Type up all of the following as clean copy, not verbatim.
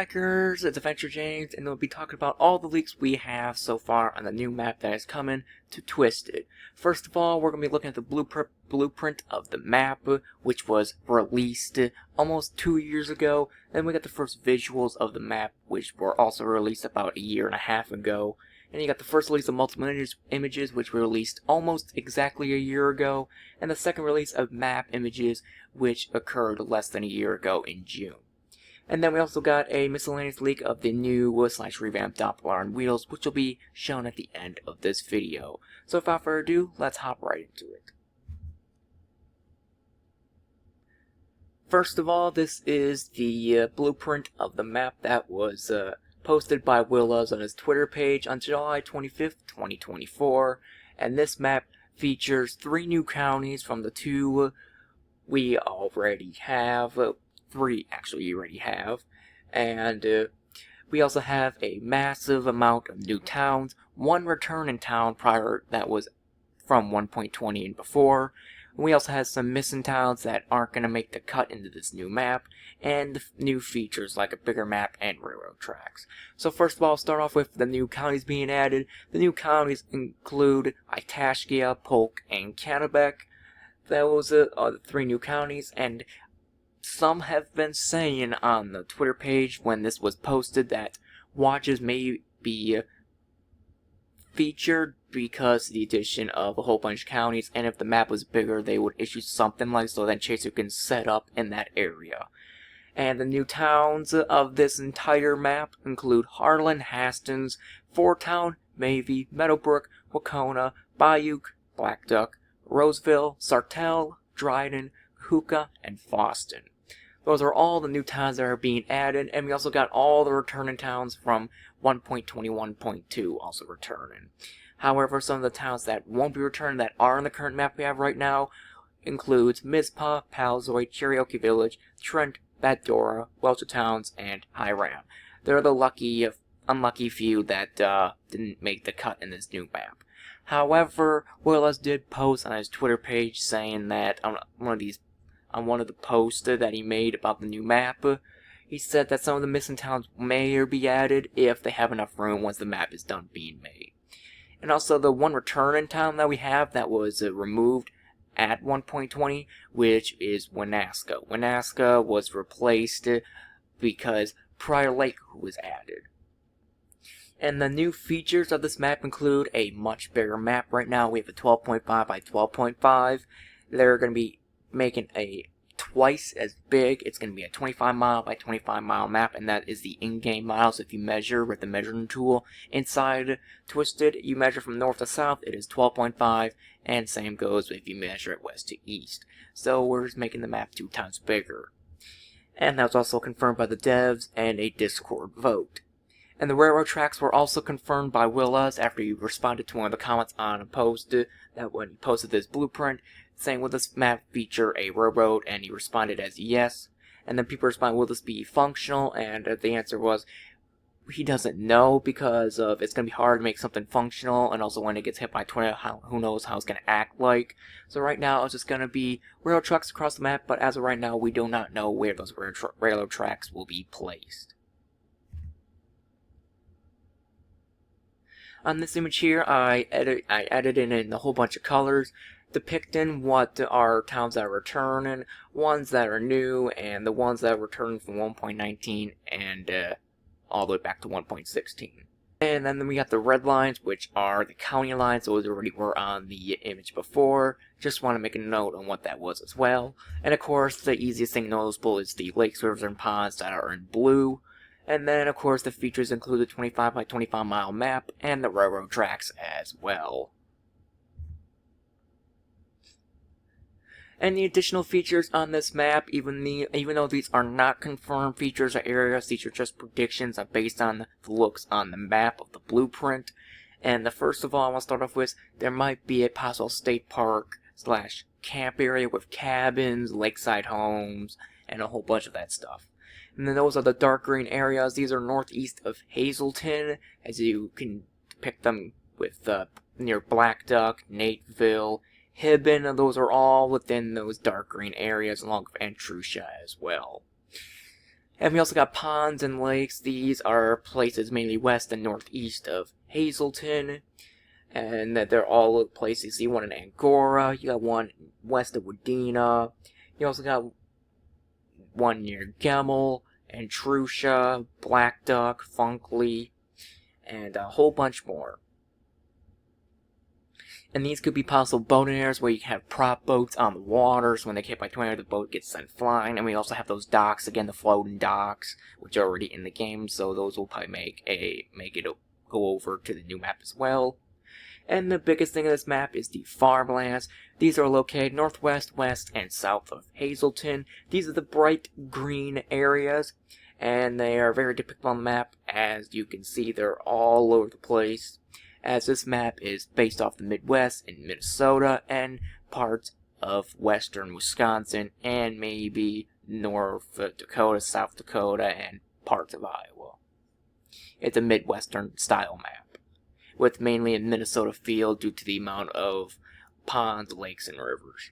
Slackers, it's Adventure James, and we'll be talking about all the leaks we have so far on the new map that is coming to Twisted. First of all, we're going to be looking at the blueprint of the map, which was released almost 2 years ago. Then we got the first visuals of the map, which were also released about a year and a half ago. And you got the first release of multiple images, which were released almost exactly a year ago. And the second release of map images, which occurred less than a year ago in June. And then we also got a miscellaneous leak of the new /revamped Doppler on wheels, which will be shown at the end of this video. So without further ado, let's hop right into it. First of all, this is the blueprint of the map that was posted by Willas on his Twitter page on July 25th, 2024. And this map features 3 new counties from the 2 we already have. 3 actually you already have, and we also have a massive amount of new towns, 1 return in town prior that was from 1.20 and before. We also have some missing towns that aren't going to make the cut into this new map, and new features like a bigger map and railroad tracks. So first of all, I'll start off with the new counties being added. The new counties include Itaskia, Polk, and Kennebec. Those are the 3 new counties, and some have been saying on the Twitter page when this was posted that watches may be featured because of the addition of a whole bunch of counties, and if the map was bigger they would issue something like so that Chaser can set up in that area. And the new towns of this entire map include Harlan, Hastings, Fort Town, Mavie, Meadowbrook, Wacona, Bayuk, Black Duck, Roseville, Sartell, Dryden, Hookah, and Foston. Those are all the new towns that are being added, and we also got all the returning towns from 1.21.2 also returning. However, some of the towns that won't be returned that are in the current map we have right now includes Mizpah, Palzoy, Cherokee Village, Trent, Badora, Welcher Towns, and Hiram. They're the unlucky few that didn't make the cut in this new map. However, Willis did post on his Twitter page saying that on one of the posts that he made about the new map, he said that some of the missing towns may be added if they have enough room once the map is done being made. And also the 1 return in town that we have that was removed at 1.20, which is Winaska. Winaska was replaced because Prior Lake was added. And the new features of this map include a much bigger map. Right now we have a 12.5 by 12.5. They're going to be making a twice as big. It's going to be a 25 mile by 25 mile map, and that is the in-game miles. If you measure with the measuring tool inside Twisted, you measure from north to south, it is 12.5, and same goes if you measure it west to east. So we're just making the map 2 times bigger. And that was also confirmed by the devs and a Discord vote. And the railroad tracks were also confirmed by Willas after he responded to one of the comments on a post that when he posted this blueprint, saying, will this map feature a railroad? And he responded as yes. And then people responded, will this be functional? And the answer was, he doesn't know because of it's going to be hard to make something functional, and also when it gets hit by a tornado, who knows how it's going to act like. So right now it's just going to be railroad tracks across the map, but as of right now we do not know where those railroad tracks will be placed. On this image here, I added in a whole bunch of colors, depicting what are towns that are returning, ones that are new, and the ones that are returning from 1.19 and all the way back to 1.16. And then we got the red lines, which are the county lines. Those already were on the image before. Just want to make a note on what that was as well. And of course, the easiest thing noticeable is the lakes, rivers, and ponds that are in blue. And then, of course, the features include the 25 by 25 mile map and the railroad tracks as well. And the additional features on this map, even though these are not confirmed features or areas, these are just predictions based on the looks on the map of the blueprint. And the first of all, I want to start off with, there might be a possible state park / camp area with cabins, lakeside homes, and a whole bunch of that stuff. And then those are the dark green areas. These are northeast of Hazleton, as you can depict them with near Black Duck, Nateville, Hibben, and those are all within those dark green areas, along with Antrusha as well. And we also got ponds and lakes. These are places mainly west and northeast of Hazleton. And that they're all places. You see one in Angora, you got one west of Wadena. You also got one near Gemmel, and Trusha, Black Duck, Funkley, and a whole bunch more. And these could be possible boating areas where you can have prop boats on the water, so when they hit by tornado, the boat gets sent flying. And we also have those docks, again, the floating docks, which are already in the game, so those will probably make it go over to the new map as well. And the biggest thing of this map is the farmlands. These are located northwest, west, and south of Hazleton. These are the bright green areas, and they are very depictable on the map. As you can see, they're all over the place, as this map is based off the Midwest and Minnesota and parts of western Wisconsin and maybe North Dakota, South Dakota, and parts of Iowa. It's a Midwestern style map, with mainly a Minnesota feel due to the amount of ponds, lakes, and rivers.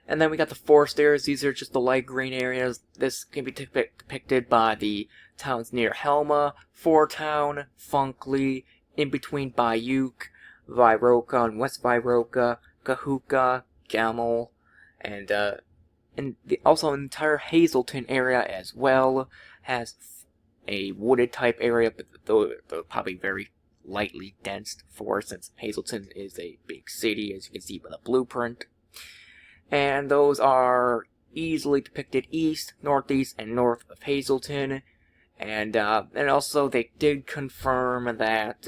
And then we got the forest areas. These are just the light green areas. This can be depicted by the towns near Helma, Fortown, Funkley, in between Bayuk, Viroka and West Viroka, Kahuka, Gemmel, and also an entire Hazleton area as well has a wooded type area, but though probably very lightly dense forest, since Hazleton is a big city, as you can see by the blueprint. And those are easily depicted east, northeast, and north of Hazleton. And also they did confirm that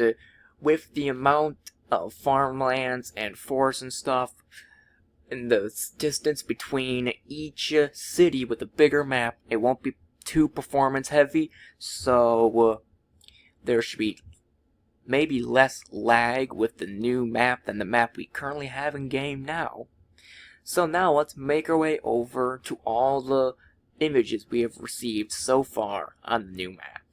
with the amount of farmlands and forests and stuff, and the distance between each city with a bigger map, it won't be too performance heavy, so there should be maybe less lag with the new map than the map we currently have in game now. So now let's make our way over to all the images we have received so far on the new map.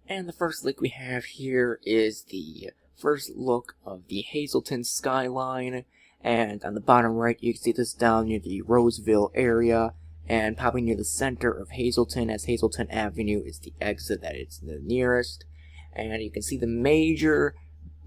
And the first link we have here is the first look of the Hazleton skyline, and on the bottom right you can see this down near the Roseville area, and probably near the center of Hazleton, as Hazleton Avenue is the exit that it's the nearest. And you can see the major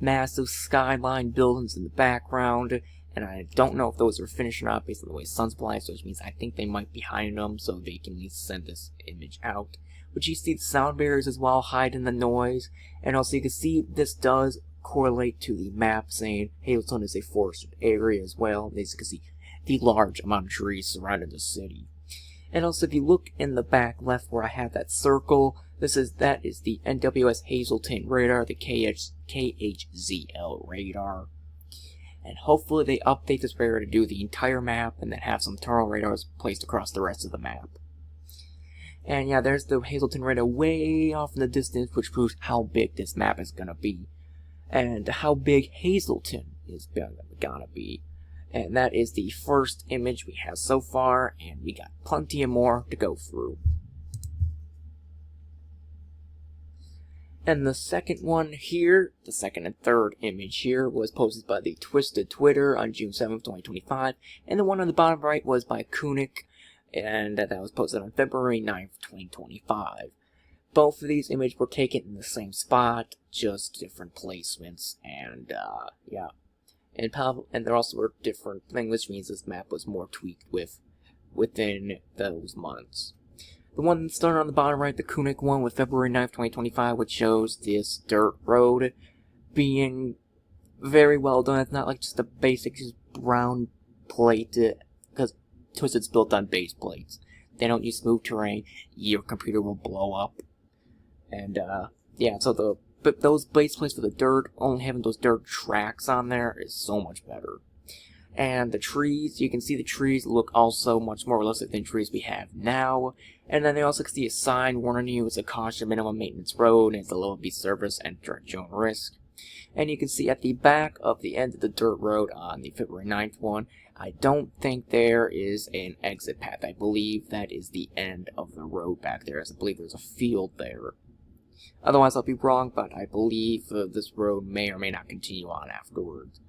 massive skyline buildings in the background, and I don't know if those are finished or not based on the way sun's blind, so which means I think they might be hiding them so they can at least send this image out. But you see the sound barriers as well hiding the noise, and also you can see this does correlate to the map saying Hazleton is a forested area as well. And as you can see the large amount of trees surrounding the city. And also if you look in the back left where I have that circle, that is the NWS Hazleton radar, the KHZL radar. And hopefully they update this radar to do the entire map and then have some tunnel radars placed across the rest of the map. And yeah, there's the Hazleton radar way off in the distance, which proves how big this map is gonna be. And how big Hazleton is gonna be. And that is the first image we have so far, and we got plenty of more to go through. And the second one here, the second and third image here, was posted by the Twisted Twitter on June 7th, 2025, and the one on the bottom right was by Kunik, and that was posted on February 9th, 2025. Both of these images were taken in the same spot, just different placements, and yeah. And there also were different things, which means this map was more tweaked within those months. The one started on the bottom right, the Kunik one, with February 9th, 2025, which shows this dirt road being very well done. It's not like just a basic just brown plate, because Twisted's built on base plates. They don't use smooth terrain. Your computer will blow up. And yeah, so but those base plates for the dirt, only having those dirt tracks on there is so much better. And the trees, you can see the trees look also much more realistic than trees we have now. And then they also can see a sign warning you it's a caution minimum maintenance road, and it's a low be service and direct your own risk. And you can see at the back of the end of the dirt road on the February 9th one, I don't think there is an exit path. I believe that is the end of the road back there, as I believe there's a field there. Otherwise I'll be wrong, but I believe this road may or may not continue on afterwards.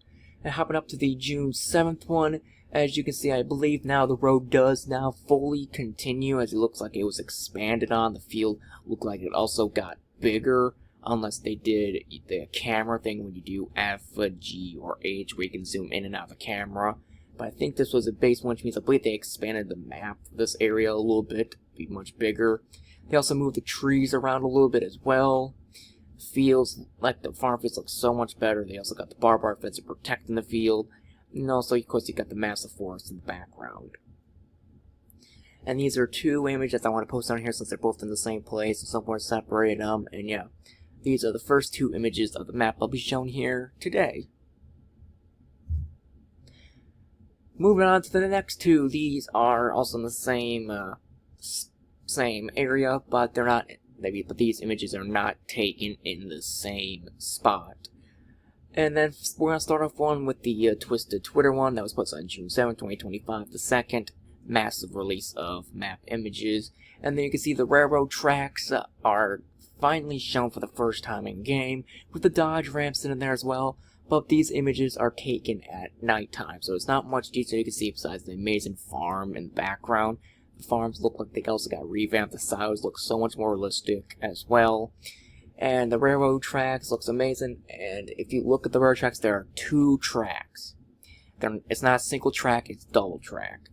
And hopping up to the June 7th one, As you can see, I believe now the road does now fully continue, as it looks like it was expanded on. The field looked like it also got bigger, unless they did the camera thing when you do F, G, or H, where you can zoom in and out of the camera. But I think this was a base one, which means I believe they expanded the map for this area a little bit to be much bigger. They also moved the trees around a little bit as well. Fields, like the farm fields, look so much better. They also got the barbed wire fence protecting the field. And also, of course, you got the massive forest in the background. And these are two images I want to post on here since they're both in the same place and somewhere separate them. And yeah, these are the first two images of the map I'll be showing here today. Moving on to the next two, these are also in the same area, but they're not. But these images are not taken in the same spot. And then we're going to start off one with the Twisted Twitter one that was posted on June 7, 2025, the second massive release of map images. And then you can see the railroad tracks are finally shown for the first time in game, with the dodge ramps in there as well. But these images are taken at nighttime, so it's not much detail you can see besides the amazing farm in the background. The farms look like they also got revamped, the silos look so much more realistic as well. And the railroad tracks looks amazing, and if you look at the railroad tracks, there are two tracks. It's not a single track, it's double track.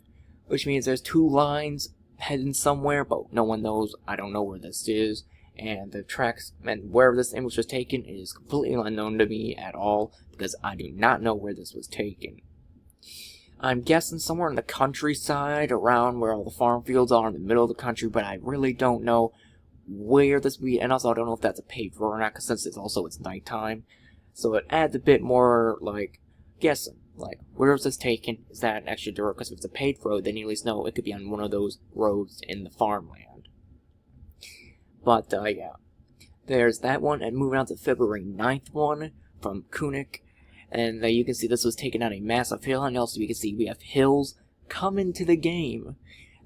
Which means there's two lines heading somewhere, but no one knows. I don't know where this is. And the tracks, and where this image was taken is completely unknown to me at all, because I do not know where this was taken. I'm guessing somewhere in the countryside, around where all the farm fields are in the middle of the country, but I really don't know where this would be, and also I don't know if that's a paved road or not, because since it's nighttime, so it adds a bit more, like, guessing, like, where is this taken? Is that an extra road? Because if it's a paved road, then you at least know it could be on one of those roads in the farmland. But, yeah, there's that one, and moving on to February 9th one, from Kunik, and you can see this was taken on a massive hill, and also you can see we have hills coming to the game.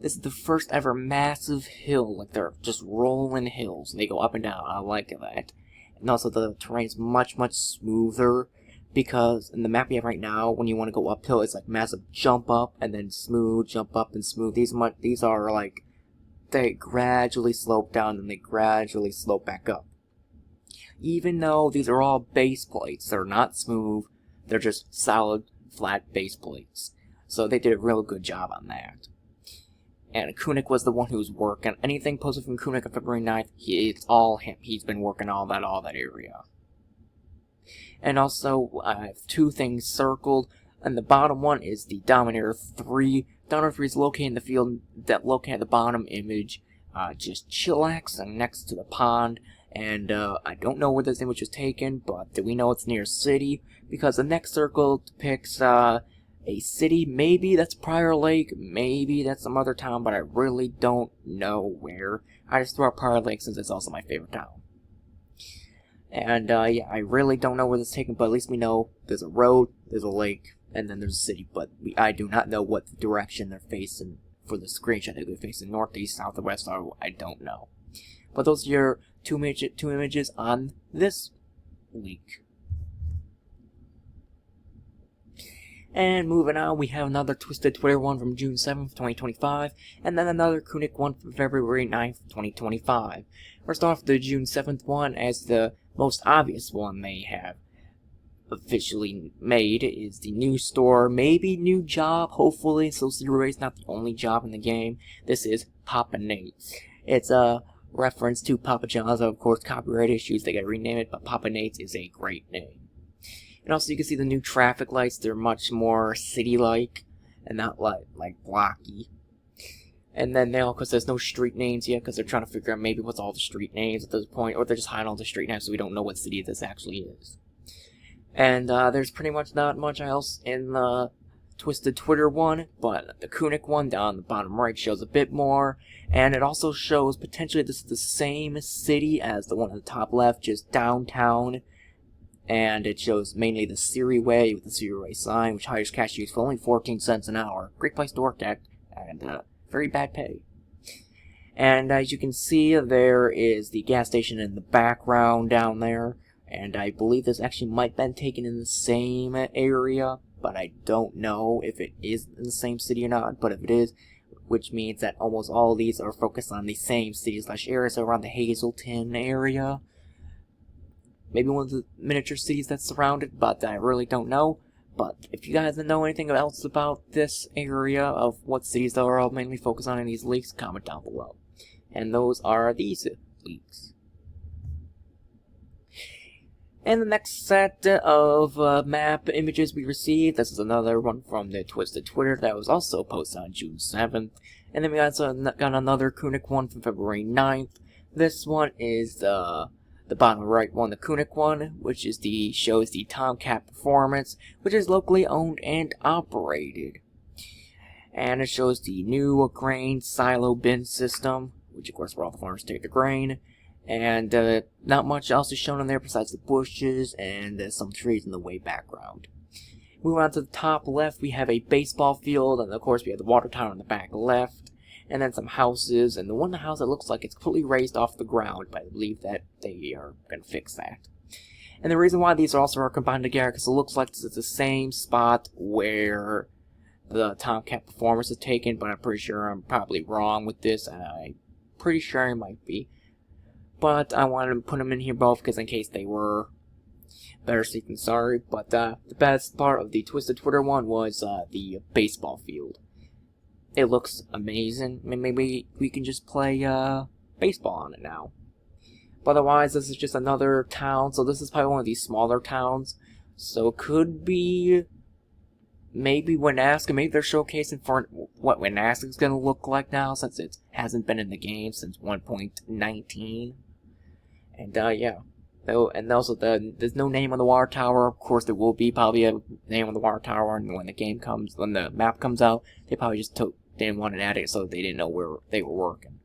This is the first ever massive hill, like they're just rolling hills, and they go up and down. I like that. And also the terrain's much, much smoother, because in the map we have right now, when you want to go uphill, it's like massive jump up, and then smooth, jump up, and smooth. These are like, they gradually slope down, and they gradually slope back up. Even though these are all base plates, they're not smooth, they're just solid, flat base plates. So they did a real good job on that. And Kunik was the one who was working. Anything posted from Kunik on February 9th, it's all him. He's been working all that area. And also, I have two things circled. And the bottom one is the Dominator 3. Dominator 3 is located in the field, located at the bottom image, just chillaxing next to the pond. And I don't know where this image was taken, but we know it's near a city, because the next circle depicts a city. Maybe that's Prior Lake, maybe that's some other town, but I really don't know where. I just throw out Prior Lake since it's also my favorite town. And yeah, I really don't know where this is taken, but at least we know there's a road, there's a lake, and then there's a city, but I do not know what direction they're facing for the screenshot. They're facing northeast, south, or west, or I don't know. But those are your two images on this week. And moving on, we have another Twisted Twitter one from June 7th, 2025, and then another Kunik one from February 9th, 2025. First off, the June 7th one, as the most obvious one they have officially made, is the new store, maybe new job, hopefully, so Zero is not the only job in the game. This is Papa Nate. It's a reference to Papa John's, of course, copyright issues, they gotta rename it, but Papa Nate's is a great name. And also you can see the new traffic lights, they're much more city-like, and not like blocky. And then now, because there's no street names yet, because they're trying to figure out maybe what's all the street names at this point, or they're just hiding all the street names so we don't know what city this actually is. And there's pretty much not much else in the Twisted Twitter one, but the Kunik one down the bottom right shows a bit more, and it also shows potentially this is the same city as the one at the top left, just downtown. And it shows mainly the Siri Way with the Siri Way sign, which hires cashiers for only 14 cents an hour. Great place to work at, and very bad pay. And as you can see, there is the gas station in the background down there. And I believe this actually might have been taken in the same area, but I don't know if it is in the same city or not. But if it is, which means that almost all of these are focused on the same city/areas around the Hazleton area. Maybe one of the miniature cities that's surrounded, but I really don't know. But if you guys know anything else about this area of what cities that are all mainly focused on in these leaks, comment down below. And those are these leaks. And the next set of map images we received, this is another one from the Twisted Twitter that was also posted on June 7th. And then we also got another Kunik one from February 9th. This one is the bottom right one, the Kunik one, which shows the Tomcat Performance, which is locally owned and operated. And it shows the new grain silo bin system, which of course where all the farmers take the grain. And not much else is shown in there besides the bushes and some trees in the way background. Moving on to the top left, we have a baseball field, and of course we have the water tower in the back left, and then some houses, and the one house that looks like it's completely raised off the ground, but I believe that they are going to fix that. And the reason why these also are combined together, because it looks like this is the same spot where the Tomcat Performance is taken, but I'm pretty sure I'm probably wrong with this, and I'm pretty sure I might be. But I wanted to put them in here both because in case they were, better safe than sorry. But the best part of the Twisted Twitter one was the baseball field. It looks amazing. I mean, maybe we can just play baseball on it now. But otherwise, this is just another town. So this is probably one of these smaller towns. So it could be maybe Winaska. Maybe they're showcasing for what Winaska is going to look like now, since it hasn't been in the game since 1.19. And yeah, and also there's no name on the water tower. Of course, there will be probably a name on the water tower, and when the map comes out, they probably just didn't want to add it, so they didn't know where they were working.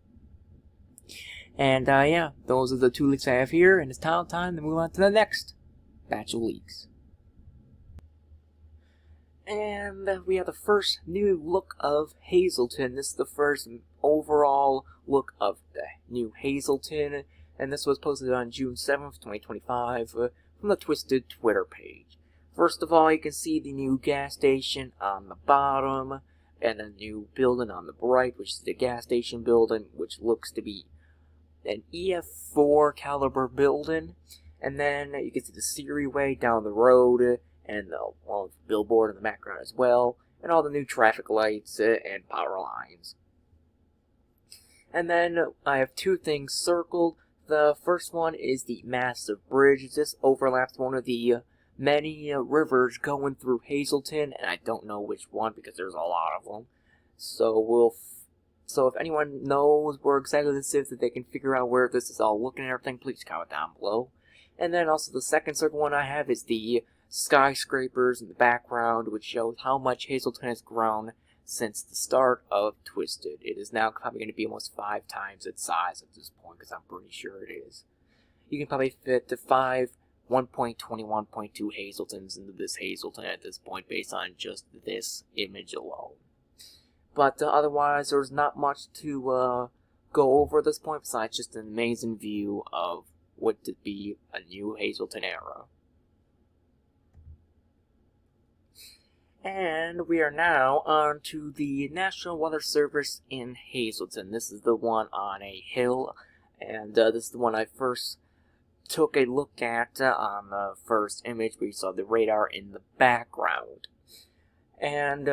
And yeah, those are the two leaks I have here, and it's time to move on to the next batch of leaks. And we have the first new look of Hazleton. This is the first overall look of the new Hazleton. And this was posted on June 7th, 2025, from the Twisted Twitter page. First of all, you can see the new gas station on the bottom, and a new building on the right, which is the gas station building, which looks to be an EF4 caliber building. And then you can see the Siri way down the road, and the billboard in the background as well, and all the new traffic lights and power lines. And then I have two things circled. The first one is the massive bridge. This overlaps one of the many rivers going through Hazleton, and I don't know which one because there's a lot of them. So if anyone knows where exactly this is, that they can figure out where this is all looking and everything, please comment down below. And then also the second circle one I have is the skyscrapers in the background, which shows how much Hazleton has grown since the start of Twisted. It is now probably going to be almost 5 times its size at this point, because I'm pretty sure it is. You can probably fit the 5 1.21.2 Hazletons into this Hazleton at this point, based on just this image alone. But otherwise, there's not much to go over at this point, besides just an amazing view of what to be a new Hazleton era. And we are now on to the National Weather Service in Hazleton. This is the one on a hill, and this is the one I first took a look at on the first image where you saw the radar in the background. And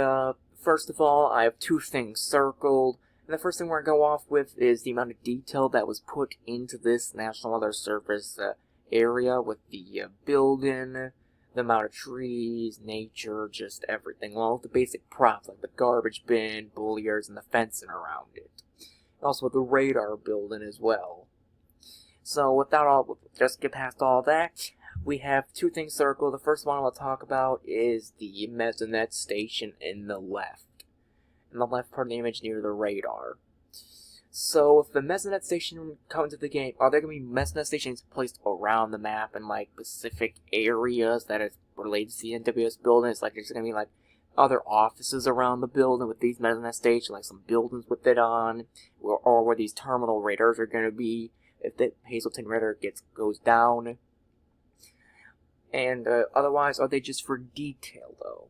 first of all, I have two things circled. And the first thing we're going to go off with is the amount of detail that was put into this National Weather Service area, with the building, the amount of trees, nature, just everything. All of the basic props, like the garbage bin, bulliers, and the fencing around it. Also the radar building as well. So without just get past all that, we have two things circled. The first one I'll talk about is the mezzanette station in the left part of the image near the radar. So if the mezzanette station comes into the game, are there going to be mezzanette stations placed around the map in like specific areas that is related to the NWS building? It's like there's going to be like other offices around the building with these mezzanette stations, like some buildings with it on, or where these terminal radars are going to be if the Hazleton radar goes down. And otherwise, are they just for detail though?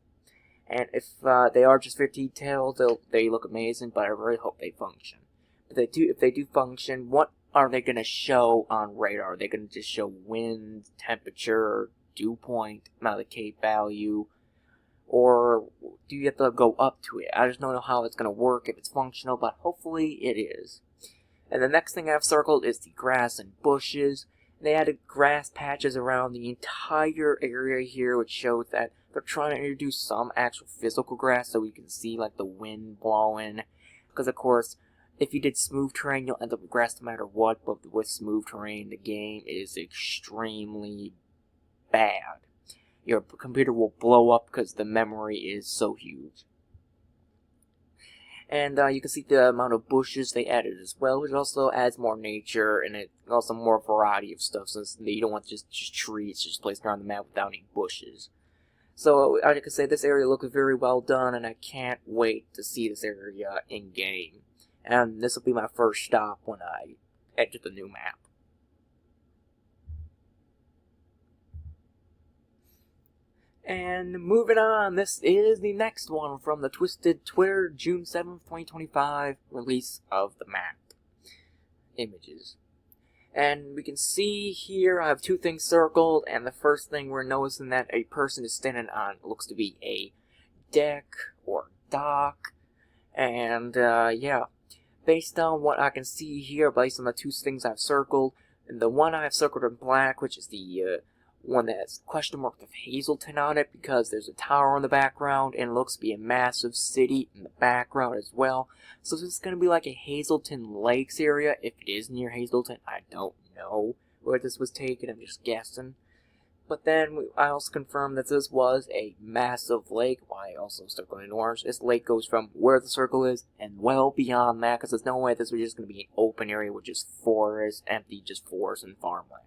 And if they are just very detailed, they look amazing, but I really hope they function. But if they do function, what are they going to show on radar? Are they going to just show wind, temperature, dew point, amount of cape value, or do you have to go up to it? I just don't know how it's going to work, if it's functional, but hopefully it is. And the next thing I've circled is the grass and bushes. They added grass patches around the entire area here, which shows that they're trying to introduce some actual physical grass so we can see like the wind blowing. Because of course, if you did smooth terrain, you'll end up with grass no matter what, but with smooth terrain, the game is extremely bad. Your computer will blow up because the memory is so huge. And you can see the amount of bushes they added as well, which also adds more nature and it also more variety of stuff, since you don't want just trees just placed around the map without any bushes. So I can say this area looks very well done, and I can't wait to see this area in game. And this will be my first stop when I enter the new map. And moving on, this is the next one from the Twisted Twitter June 7th, 2025 release of the map images. And we can see here I have two things circled, and the first thing we're noticing that a person is standing on looks to be a deck or dock. And yeah, based on what I can see here, based on the two things I've circled, and the one I've circled in black, which is the one that has question mark of Hazleton on it, because there's a tower in the background and it looks to be a massive city in the background as well. So this is going to be like a Hazleton Lakes area. If it is near Hazleton, I don't know where this was taken, I'm just guessing. But then I also confirmed that this was a massive lake. Why I also circled in orange. This lake goes from where the circle is and well beyond that, because there's no way this was just going to be an open area with just forest, empty, just forest and farmland.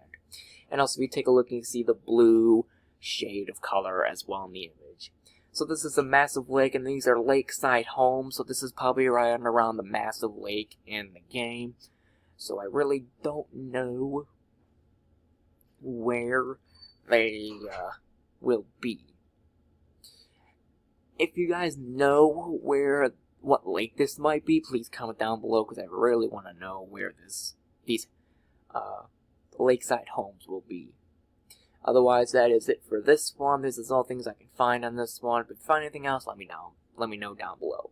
And also, if you take a look, you can see the blue shade of color as well in the image. So this is a massive lake, and these are lakeside homes, so this is probably right around the massive lake in the game. So I really don't know where they will be. If you guys know what lake this might be, please comment down below, because I really want to know where these lakeside homes will be. Otherwise, that is it for this one. This is all things I can find on this one. But if you find anything else, let me know down below.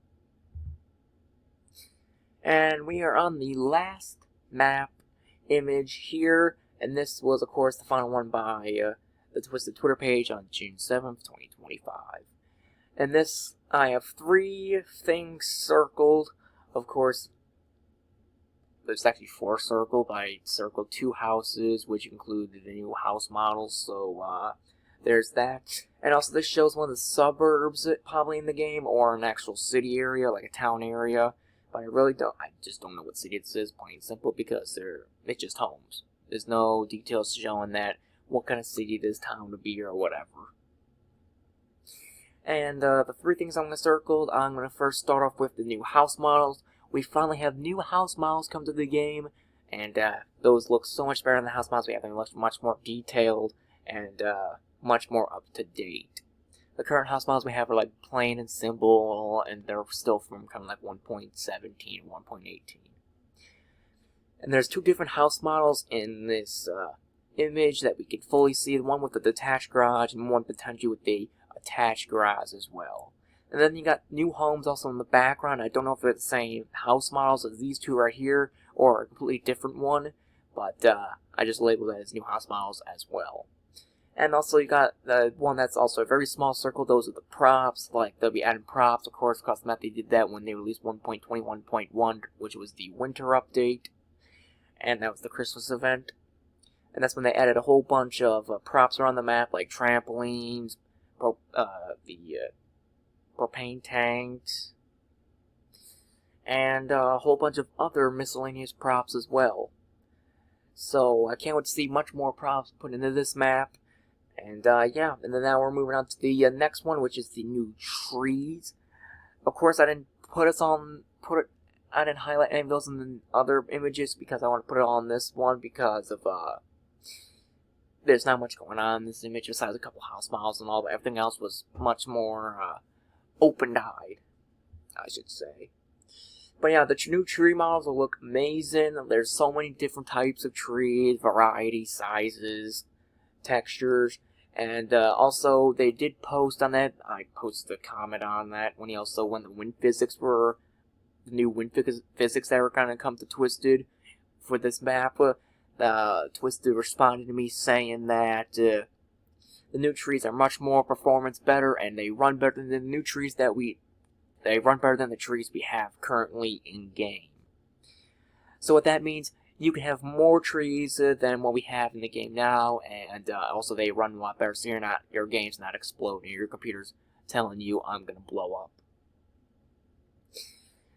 And we are on the last map image here, and this was, of course, the final one by the Twisted Twitter page on June 7th, 2025. And this, I have three things circled. Of course, there's actually four circled, but I circled two houses, which include the new house models, so there's that. And also this shows one of the suburbs probably in the game, or an actual city area, like a town area. But I just don't know what city this is, plain and simple, because it's just homes. There's no details showing that, what kind of city this town would be or whatever. And the three things I'm going to circle, I'm going to first start off with the new house models. We finally have new house models come to the game, and those look so much better than the house models we have. They look much more detailed and much more up to date. The current house models we have are like plain and simple, and they're still from kind of like 1.17 and 1.18. And there's two different house models in this image that we can fully see. One with the detached garage, and one potentially with the attached garage as well. And then you got new homes also in the background. I don't know if they're the same house models as these two right here, or a completely different one, but I just labeled it as new house models as well. And also you got the one that's also a very small circle. Those are the props. Like, they'll be adding props, of course, because they did that when they released 1.21.1, which was the winter update, and that was the Christmas event. And that's when they added a whole bunch of props around the map, like trampolines, the propane tanks, and a whole bunch of other miscellaneous props as well. So I can't wait to see much more props put into this map. And yeah, and then now we're moving on to the next one, which is the new trees. Of course, I didn't I didn't highlight any of those in the other images because I want to put it on this one because of there's not much going on in this image besides a couple house models and all, but everything else was much more open-eyed, I should say. But yeah, the new tree models will look amazing. There's so many different types of trees, variety, sizes, textures, and also they did post on that. I posted a comment on that when the wind physics were, the new wind physics that were going to come to Twisted for this map. Twisted responded to me saying that the new trees are much more performance better, and they run better than the new trees they run better than the trees we have currently in game. So what that means, you can have more trees than what we have in the game now, and also they run a lot better, so your game's not exploding. Your computer's telling you, I'm gonna blow up.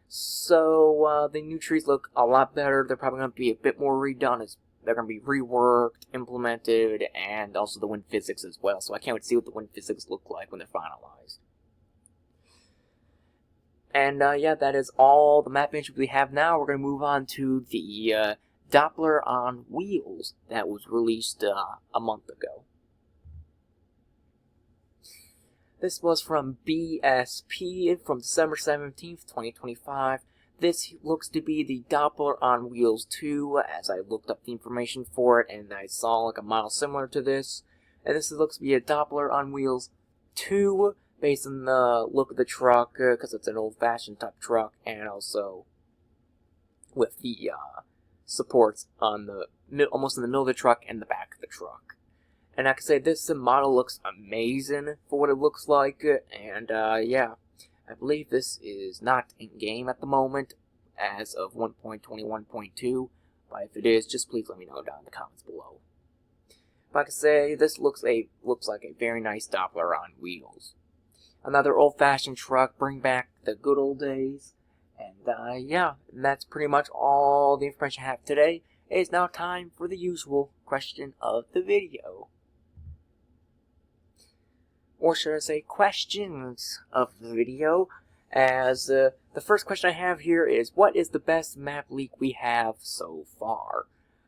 So the new trees look a lot better. They're probably gonna be a bit more redone. They're gonna be reworked, implemented, and also the wind physics as well. So I can't wait to see what the wind physics look like when they're finalized. And yeah, that is all the map images we have now. We're going to move on to the Doppler on Wheels that was released a month ago. This was from BSP from December 17th, 2025. This looks to be the Doppler on Wheels 2, as I looked up the information for it, and I saw like a model similar to this. And this looks to be a Doppler on Wheels 2, based on the look of the truck, because it's an old-fashioned type truck, and also with the supports on almost in the middle of the truck and the back of the truck. And I can say this model looks amazing for what it looks like, and yeah, I believe this is not in-game at the moment, as of 1.21.2, but if it is, just please let me know down in the comments below. But I can say this looks like a very nice Doppler on wheels. Another old-fashioned truck, bring back the good old days. And yeah, that's pretty much all the information I have today. It is now time for the usual question of the video. Or should I say questions of the video, as the first question I have here is, what is the best map leak we have so far?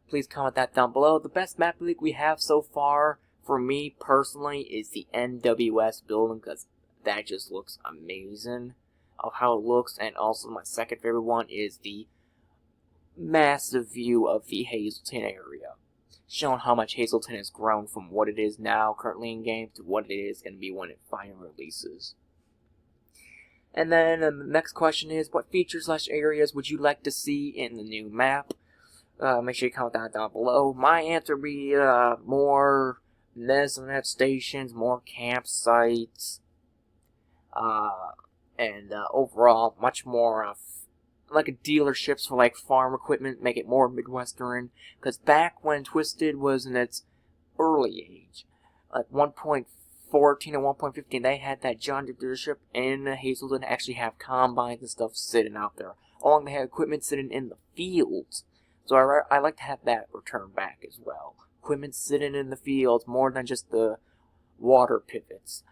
Please comment that down below. The best map leak we have so far, for me personally, is the NWS building, because that just looks amazing of how it looks. And also my second favorite one is the massive view of the Hazleton area, showing how much Hazleton has grown from what it is now currently in game to what it is going to be when it finally releases. And then the next question is, what features / areas would you like to see in the new map? Make sure you comment that down below. My answer would be more Mesonet stations, more campsites, and overall much more like a dealerships for like farm equipment, make it more Midwestern, because back when Twisted was in its early age, like 1.14 and 1.15, they had that John Deere dealership in Hazleton actually have combines and stuff sitting out there, along they had equipment sitting in the fields. So I like to have that return back as well. Equipment sitting in the fields, more than just the water pivots.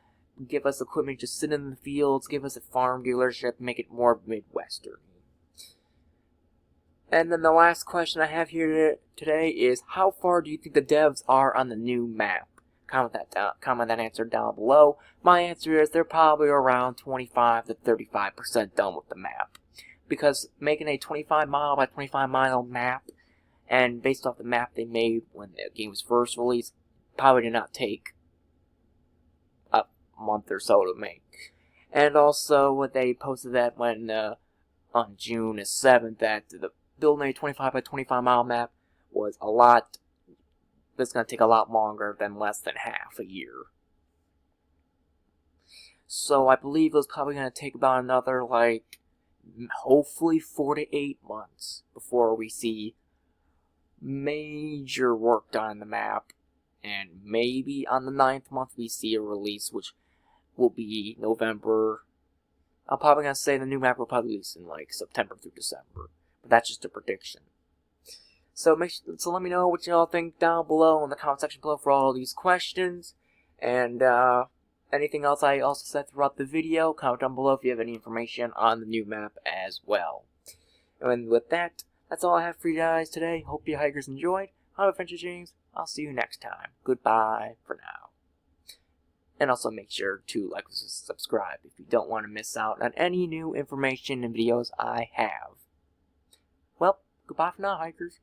Give us equipment just sitting in the fields, give us a farm dealership, make it more Midwestern. And then the last question I have here today is, how far do you think the devs are on the new map? Comment that answer down below. My answer is they're probably around 25 to 35% done with the map. Because making a 25 mile by 25 mile map, and based off the map they made when the game was first released, probably did not take a month or so to make. And also, they posted that when on June 7th, that the building a 25 by 25 mile map was that's going to take a lot longer than less than half a year. So I believe it was probably going to take about another, like, hopefully 4 to 8 months before we see major work done on the map, and maybe on the 9th month we see a release, which will be November. I'm probably going to say the new map will probably release in like September through December, but that's just a prediction. So let me know what y'all think down below in the comment section below for all these questions, and anything else I also said throughout the video, comment down below if you have any information on the new map as well. And with that, that's all I have for you guys today. Hope you hikers enjoyed. I'm Adventure James. I'll see you next time. Goodbye for now. And also make sure to like and subscribe if you don't want to miss out on any new information and videos I have. Well, goodbye for now, hikers.